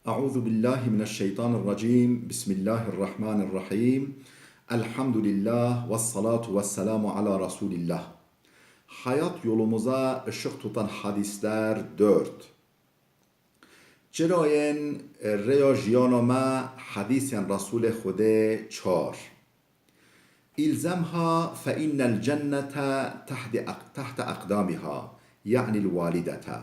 Euzu billahi mineşşeytanirracim. Bismillahirrahmanirrahim. Elhamdülillah ve salatu ve selamu ala Resulillah. Hayat yolumuza ışık tutan hadisler 4. Çerayen reya jiyanoma hadisen Resul Xude 4. İlzamha fe innel cennete tahte akdamiha yani validete.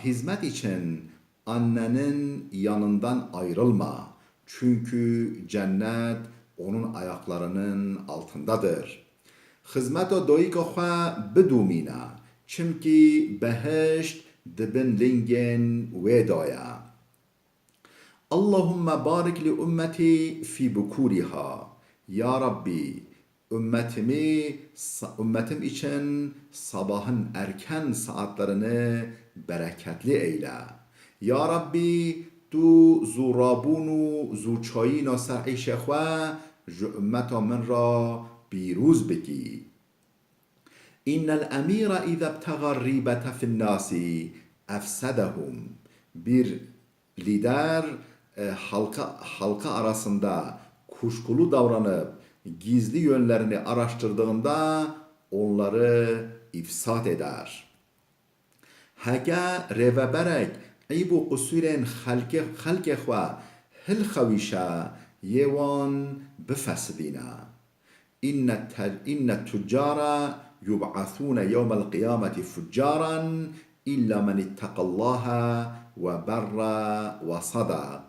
Hizmet için annenin yanından ayrılma. Çünkü cennet onun ayaklarının altındadır. Hizmet-o doyika xwe bidûmîne. Çünkü beheşt dibin lingên wê de ye. Allahümme barik li ümmeti fi bukuriha. Ya Rabbi, ümmetim için sabahın erken saatlerini bereketli eyle. Ya Rabbi, tu zurabunu zuçayina ser'îşe xwe ji ümmeta min ra pîrûz bikî. İnnel emîra izâ ibtega rîbete finnâsi efsedehum. Bir lider halka arasında kuşkulu davranıp gizli yönlerini araştırdığında onları ifsat eder. Hege reveberek ibu kusuren halke xwe hil xewîşe yewan bifesdîne. İnne tüccara yub'athûne yevmel kıyameti fuccaran illa men ittekallaha ve berra ve sadak.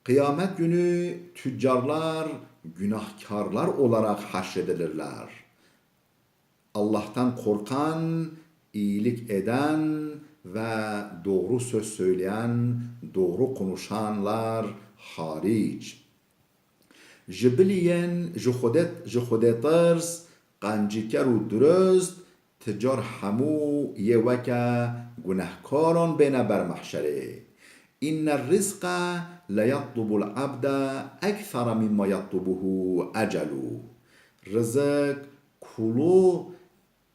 Kıyamet günü tüccarlar günahkarlar olarak haşredilirler. Allah'tan korkan, iyilik eden ve doğru söz söyleyen, doğru konuşanlar hariç. Jibiliyen ji Xwedê tirs, qancîker û durist, tüccar hemû yê weke gunehkaran bêne ber mehşerê. İnnel rizqa leyatlubul abde ekthara mimma yatlubuhu ecelu. Rızık kulu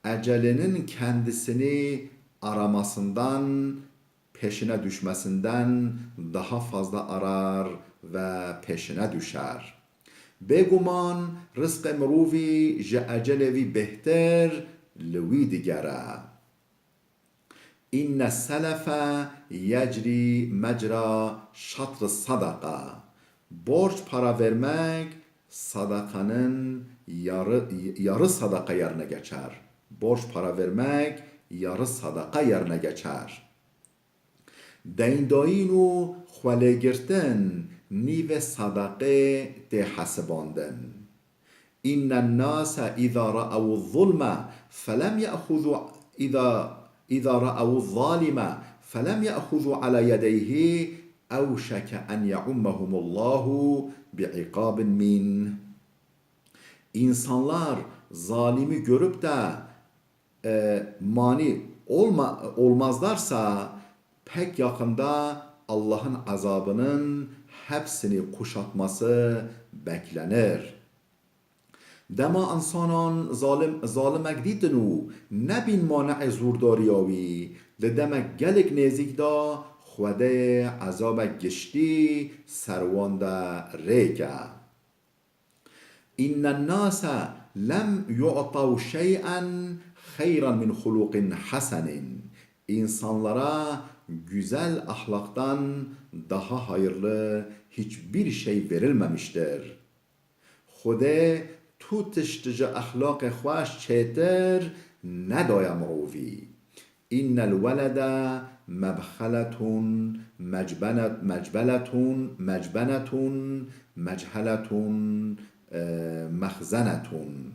ecelinin kendisini aramasından, peşine düşmesinden daha fazla arar ve peşine düşer. Beguman rızk-ı mirovi ji ecelevi behter li wî digere. İnne selefe yecri mecra şatr sadaka. Borç para vermek sadakanın yarı sadaka yerine geçer. Borç para vermek yarı sadaka yerine geçer. Deyndayîn xwelêgirtin nîve sadaqê tê hesibandin. İnnen nâse izâ ra'ew zulme felem ye'xuzu İzâ ra'ev zâlime felem ye'xuzu ala yedeyhi evşeke en ye'ummehumullahu bi'ikâbin min. İnsanlar zalimi görüp de mani olmazlarsa pek yakında Allah'ın azabının hepsini kuşatması beklenir. Dema insanan zalimek dîtin û nebîn mane'ê zûrdariyawî, li demek gelek nêzik da Xwedê ezabek giştî serwan de rêke. İnnen nâse lem yu'tav şey'en xeyran min hulukin hasenin. İnsanlara güzel ahlaktan daha hayırlı hiçbir şey verilmemiştir. Xwedê tu tişt ji ahlaqê xweş çêtir nedaye mirovî. İnnel welede mebxeletun mecbenetun mecheletun mehzenetun.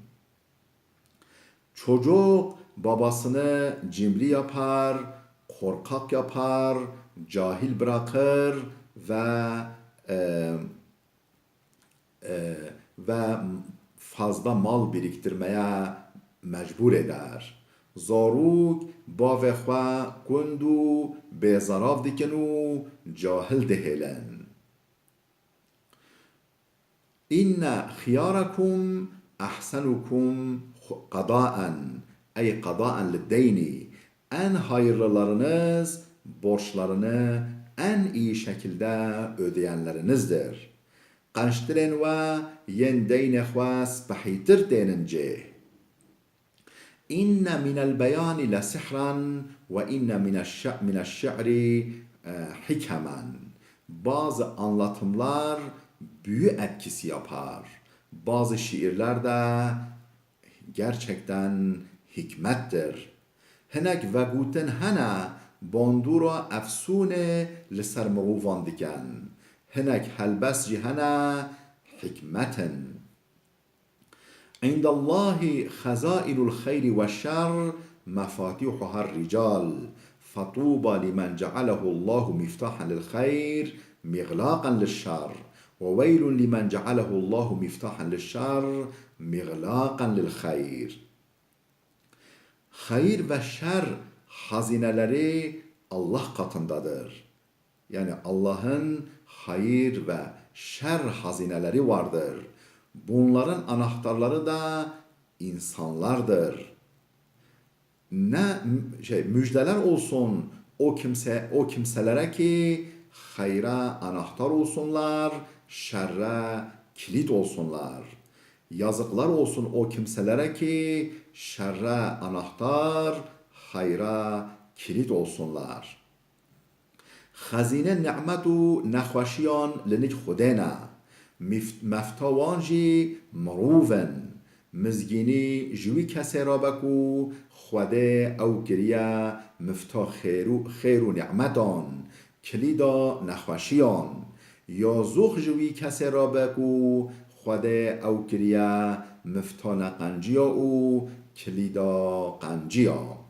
Çocuk babasını cimri yapar, korkak yapar, cahil bırakır ve fazla mal biriktirmeye mecbur eder. Zarok bavê xwe kund û bêzarav dikin û cahil dihêlin. İnne xiyarakum ahsenukum qadaen ey qadaen liddeyni. En hayırlılarınız borçlarını en iyi şekilde ödeyenlerinizdir. Qanştirin ve yen deyne xwe spehîtir denince. İnne minel beyani le sihran ve inne minel şi'ri hikemen. Bazı anlatımlar büyü etkisi yapar. Bazı şiirler de gerçekten hikmettir. Hinek vegûtin hene bandura efsûne li ser mirovan dikin. Hinek helbes jî hene hikmetin. عند الله خزائن الخير والشر مفاتيحها الرجال فطوبى لمن جعله الله مفتاحا للخير مغلاقا للشر وويل لمن جعله الله مفتاحا للشر مغلاقا للخير. Hayır ve şer hazineleri Allah katındadır. Yani Allah'ın hayır ve şer hazineleri vardır. Bunların anahtarları da insanlardır. Müjdeler olsun o kimselere ki hayra anahtar olsunlar, şerre kilit olsunlar. Yazıklar olsun o kimselere ki şerre anahtar, hayra kilit olsunlar. Hazine ni'metu nexweşiyan li xudena. مفتاوان جی مروون مزگینی جوی کسی را بکو خوده او گریه مفتا خیر و نعمتان کلیدا نخوشیان یا زوخ جوی کسی را بکو خوده او گریه مفتا نقنجیا او کلیدا قنجیا.